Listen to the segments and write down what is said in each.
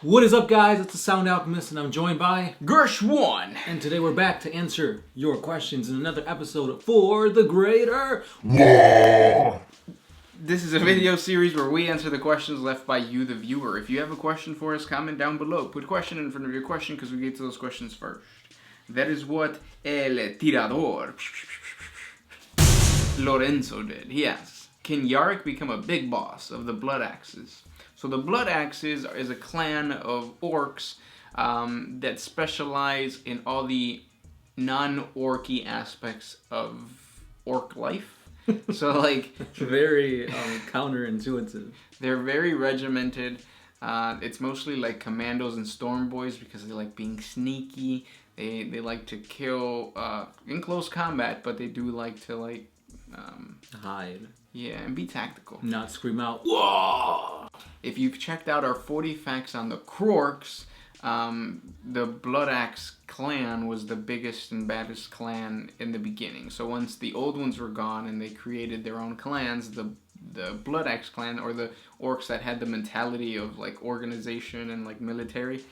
What is up, guys? It's the Sound Alchemist, and I'm joined by Gersh1. And today we're back to answer your questions in another episode For the Greater WAAAGH! This is a video series where we answer the questions left by you, the viewer. If you have a question for us, comment down below. Put question in front of your question because we get to those questions first. That is what El Tirador Lorenzo did. He asks, can Yarrick become a big boss of the Blood Axes? So the Blood Axes is a clan of orcs that specialize in all the non-orky aspects of orc life. So like very counterintuitive. They're very regimented. It's mostly like commandos and storm boys because they like being sneaky. They like to kill in close combat, but they do like to like hide. Yeah, and be tactical. Not scream out, "Whoa!" If you've checked out our 40 facts on the Orks, the Blood Axe clan was the biggest and baddest clan in the beginning. So once the old ones were gone and they created their own clans, the Blood Axe clan, or the orcs that had the mentality of like organization and like military,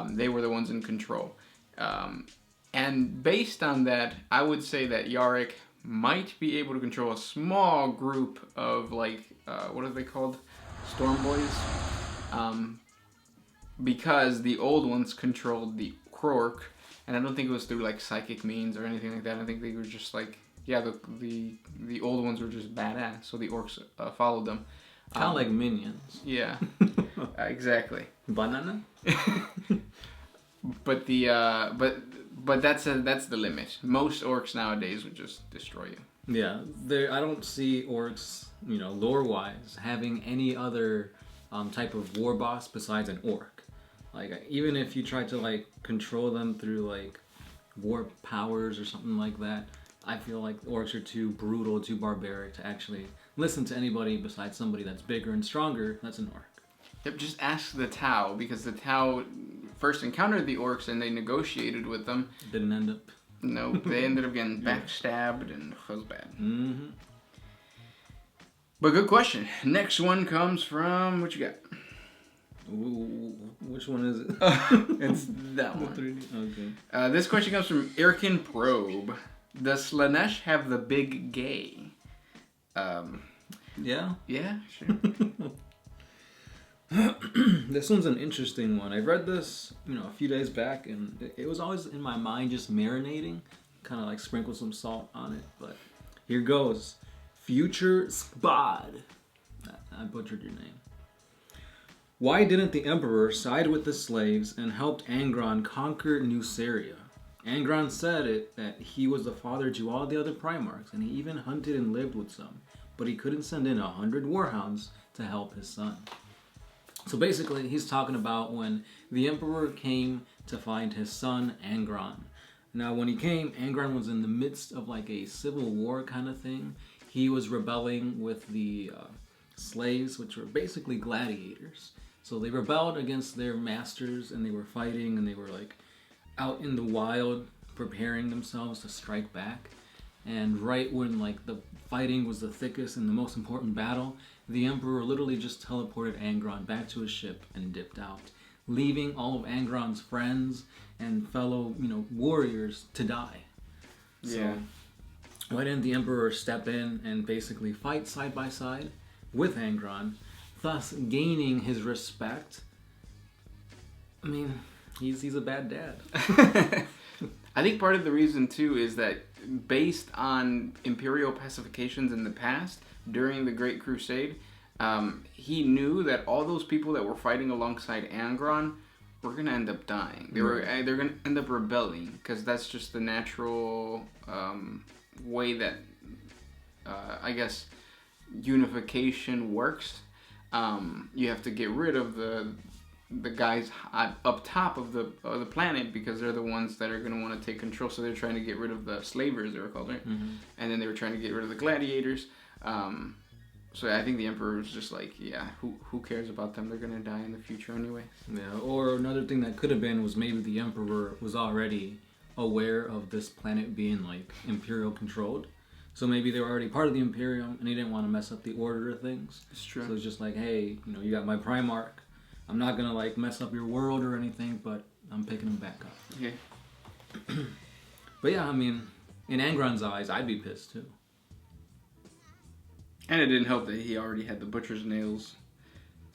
they were the ones in control. And based on that, I would say that Yarrick might be able to control a small group of like, what are they called? Storm boys. Because the old ones controlled the Krork, and I don't think it was through like psychic means or anything like that. I think they were just like, yeah, the old ones were just badass, so the orcs followed them. Kind of like minions. Yeah, exactly. Banana. But that's the limit. Most orcs nowadays would just destroy you. Yeah, I don't see orcs, lore-wise, having any other type of war boss besides an orc. Like, even if you try to like control them through like warp powers or something like that, I feel like orcs are too brutal, too barbaric to actually listen to anybody besides somebody that's bigger and stronger. That's an orc. Yep, just ask the Tau, because the Tau first encountered the orcs and they negotiated with them. Didn't end up. No, they ended up getting backstabbed and it was bad. Mm-hmm. But good question. Next one comes from, what you got? Ooh, which one is it? It's that one. 3D? Okay. This question comes from Irkin Probe. Does Slanesh have the big gay? Yeah. Yeah, sure. This one's an interesting one. I read this, a few days back, and it was always in my mind just marinating. Kind of like sprinkle some salt on it, but here goes. Future Spod. I butchered your name. Why didn't the Emperor side with the slaves and helped Angron conquer Nuceria? Angron said that he was the father to all the other Primarchs, and he even hunted and lived with some, but he couldn't send in 100 warhounds to help his son. So basically, he's talking about when the Emperor came to find his son, Angron. Now, when he came, Angron was in the midst of like a civil war kind of thing. He was rebelling with the slaves, which were basically gladiators. So they rebelled against their masters, and they were fighting, and they were like out in the wild, preparing themselves to strike back. And right when like the fighting was the thickest and the most important battle, the Emperor literally just teleported Angron back to his ship and dipped out, leaving all of Angron's friends and fellow, warriors to die. Yeah. So why didn't the Emperor step in and basically fight side by side with Angron, thus gaining his respect? I mean, he's a bad dad. I think part of the reason too is that based on Imperial pacifications in the past, during the Great Crusade, he knew that all those people that were fighting alongside Angron were going to end up dying. They're going to end up rebelling, because that's just the natural way that, I guess, unification works. You have to get rid of the guys up top of the planet, because they're the ones that are going to want to take control. So they're trying to get rid of the slavers, they were called, right? Mm-hmm. And then they were trying to get rid of the gladiators. So I think the Emperor was just like, yeah, who cares about them? They're going to die in the future anyway. Yeah, or another thing that could have been was maybe the Emperor was already aware of this planet being like Imperial controlled. So maybe they were already part of the Imperium, and he didn't want to mess up the order of things. It's true. So it's just like, hey, you got my Primarch. I'm not gonna like mess up your world or anything, but I'm picking him back up. Okay. But yeah, I mean, in Angron's eyes, I'd be pissed too. And it didn't help that he already had the butcher's nails,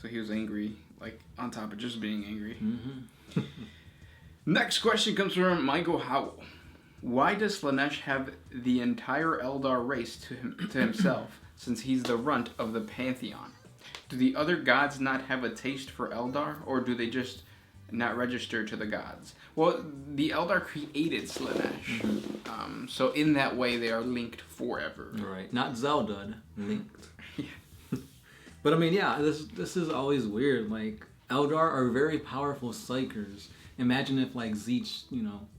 so he was angry, like on top of just being angry. Mm-hmm. Next question comes from Michael Howell. Why does Slaanesh have the entire Eldar race to himself, since he's the runt of the Pantheon? Do the other gods not have a taste for Eldar, or do they just not register to the gods? Well, the Eldar created Slaanesh, so in that way they are linked forever. Right, not Zeldud, linked. But I mean, yeah, this is always weird. Like, Eldar are very powerful psychers. Imagine if like Zeech,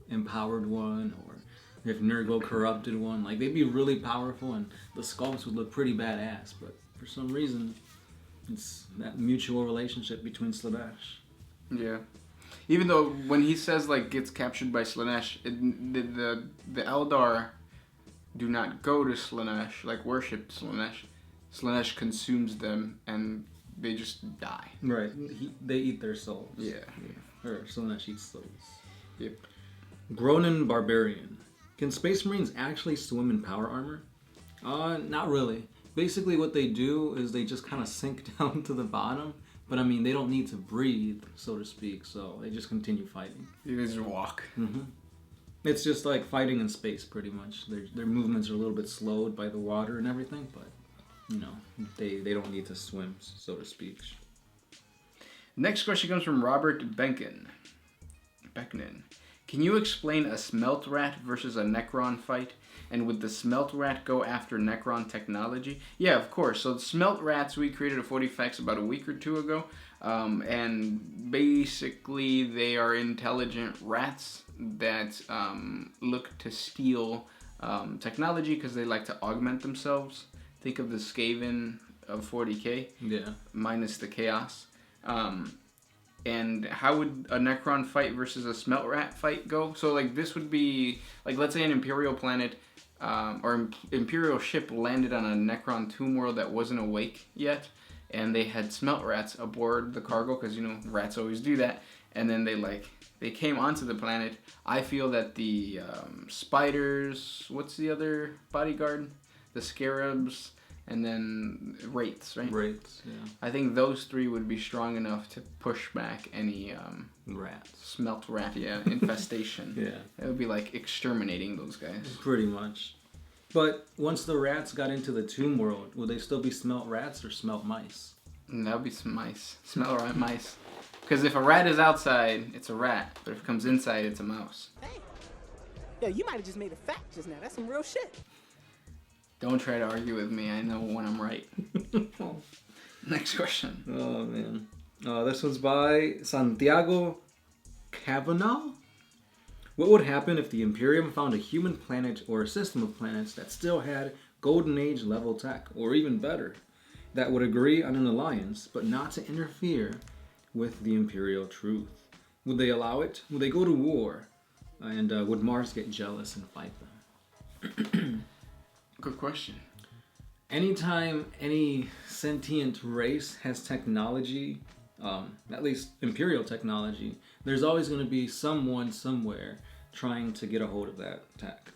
empowered one, or if Nurgle corrupted one. Like, they'd be really powerful, and the sculpts would look pretty badass. But for some reason, it's that mutual relationship between Slaanesh. Yeah. Even though when he says like gets captured by Slaanesh, the Eldar do not go to Slaanesh, like worship Slaanesh. Slaanesh consumes them and they just die. Right. They eat their souls. Yeah. Or Slaanesh eats souls. Yep. Gronin Barbarian. Can Space Marines actually swim in power armor? Not really. Basically what they do is they just kind of sink down to the bottom. But I mean, they don't need to breathe, so to speak, so they just continue fighting. They just walk. Mm-hmm. It's just like fighting in space, pretty much. Their movements are a little bit slowed by the water and everything, but, they don't need to swim, so to speak. Next question comes from Robert Becknin. Can you explain a Smelt Rat versus a Necron fight? And would the Smelt Rat go after Necron technology? Yeah, of course. So the Smelt Rats, we created a 40 facts about a week or two ago. And basically they are intelligent rats that look to steal technology because they like to augment themselves. Think of the Skaven of 40K. Yeah. Minus the chaos. And how would a Necron fight versus a Smelt Rat fight go? So, like, this would be, like, let's say an Imperial planet or Imperial ship landed on a Necron tomb world that wasn't awake yet, and they had Smelt Rats aboard the cargo, because, rats always do that, and then they came onto the planet. I feel that the spiders, what's the other bodyguard? The scarabs, and then wraiths, right? Wraiths, yeah. I think those three would be strong enough to push back any rats. Smelt rat, infestation. Yeah. It would be like exterminating those guys. Pretty much. But once the rats got into the tomb world, would they still be smelt rats or smelt mice? That would be some mice. Smelt rat mice. Because if a rat is outside, it's a rat. But if it comes inside, it's a mouse. Hey. Yo, you might have just made a fact just now. That's some real shit. Don't try to argue with me. I know when I'm right. Next question. Oh, man. This one's by Santiago Cavanaugh. What would happen if the Imperium found a human planet or a system of planets that still had Golden Age level tech, or even better, that would agree on an alliance, but not to interfere with the Imperial truth? Would they allow it? Would they go to war? And would Mars get jealous and fight them? Good question. Anytime any sentient race has technology, at least Imperial technology, there's always going to be someone somewhere trying to get a hold of that tech.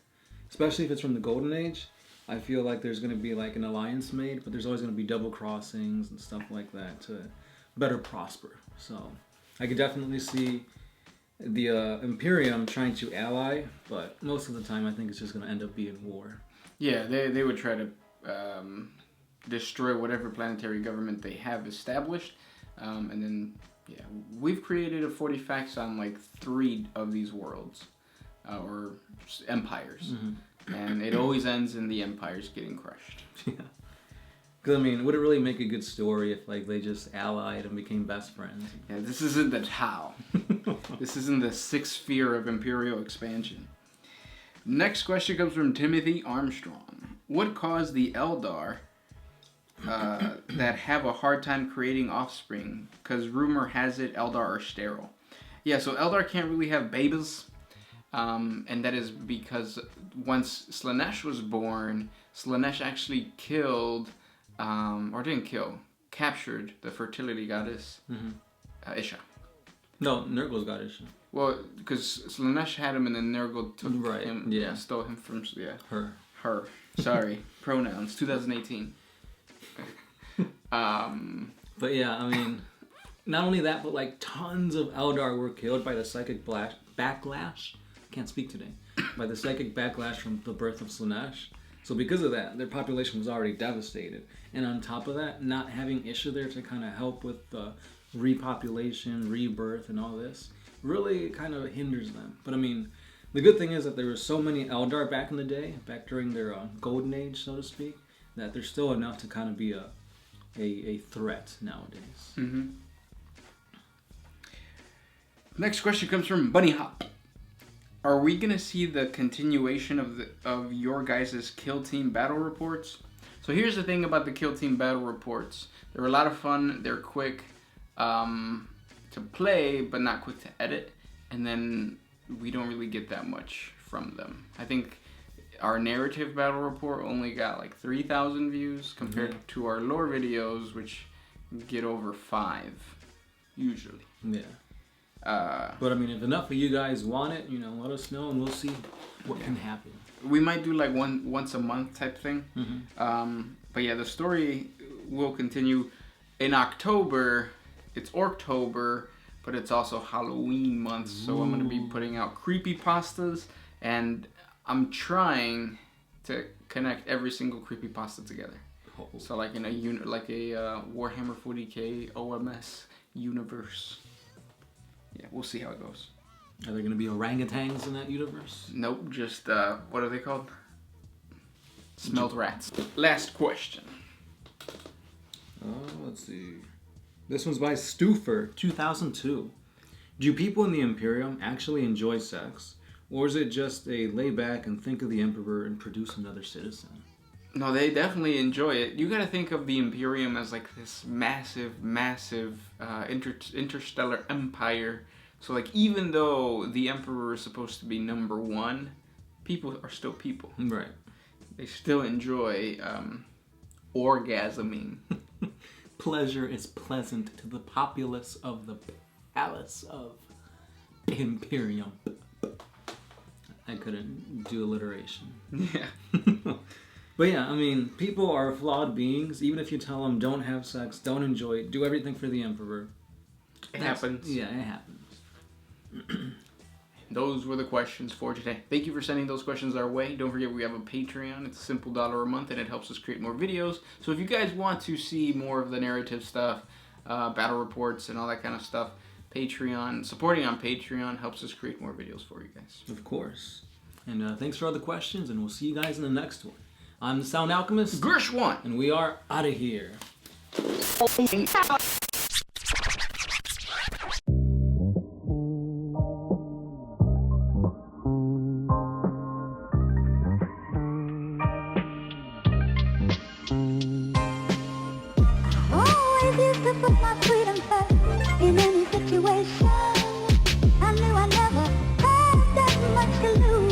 Especially if it's from the Golden Age, I feel like there's going to be like an alliance made, but there's always going to be double crossings and stuff like that to better prosper. So I could definitely see the Imperium trying to ally, but most of the time I think it's just going to end up being war. Yeah, they would try to destroy whatever planetary government they have established. And then, we've created a 40 facts on like 3 of these worlds, or empires. Mm-hmm. And it always ends in the empires getting crushed. Yeah. Because, I mean, would it really make a good story if like they just allied and became best friends? Yeah, this isn't the Tau. This isn't the 6th sphere of Imperial expansion. Next question comes from Timothy Armstrong. What caused the Eldar that have a hard time creating offspring? Because rumor has it Eldar are sterile. Yeah, so Eldar can't really have babies. And that is because once Slaanesh was born, Slaanesh actually killed, captured the fertility goddess. Mm-hmm. Isha. No, Nurgle's got Isha. Well, because Slaanesh had him and then Nurgle took him, stole him from, Her. Sorry. Pronouns, 2018. But yeah, I mean, not only that, but like tons of Eldar were killed by the psychic backlash. Can't speak today. By the psychic backlash from the birth of Slaanesh. So because of that, their population was already devastated. And on top of that, not having Isha there to kind of help with the repopulation, rebirth, and all this really kind of hinders them. But I mean, the good thing is that there were so many Eldar back in the day, back during their golden age, so to speak, that there's still enough to kind of be a threat nowadays. Mm-hmm. Next question comes from Bunny Hop. Are we gonna see the continuation of your guys' Kill Team battle reports? So here's the thing about the Kill Team battle reports. They're a lot of fun. They're quick to play, but not quick to edit. And then we don't really get that much from them. I think our narrative battle report only got like 3,000 views compared to our lore videos, which get over 5 usually. Yeah. But I mean, if enough of you guys want it, you know, let us know and we'll see what can happen. We might do like once a month type thing. Mm-hmm. But yeah, the story will continue in October. It's Orktober, but it's also Halloween month, so I'm gonna be putting out creepypastas, and I'm trying to connect every single creepypasta together. Oh. So like in a Warhammer 40K OMS universe. Yeah, we'll see how it goes. Are there going to be orangutans in that universe? Nope, just, what are they called? Smelt rats. Last question. Let's see. This one's by Stuffer, 2002. Do people in the Imperium actually enjoy sex? Or is it just a lay back and think of the Emperor and produce another citizen? No, they definitely enjoy it. You gotta think of the Imperium as like this massive interstellar empire. So like even though the Emperor is supposed to be number one, people are still people. Right. They still enjoy orgasming. Pleasure is pleasant to the populace of the palace of Imperium. I couldn't do alliteration. Yeah. But yeah, I mean, people are flawed beings. Even if you tell them don't have sex, don't enjoy it, do everything for the Emperor. It happens. Yeah, it happens. Those were the questions for today. Thank you for sending those questions our way. Don't forget we have a Patreon. It's a simple $1 a month and it helps us create more videos. So if you guys want to see more of the narrative stuff, battle reports and all that kind of stuff, supporting on Patreon helps us create more videos for you guys. Of course. And thanks for all the questions, and we'll see you guys in the next one. I'm the Sound Alchemist. Gershwan. And we are out of here. Always used to put my freedom first in any situation. I knew I never had that much to lose.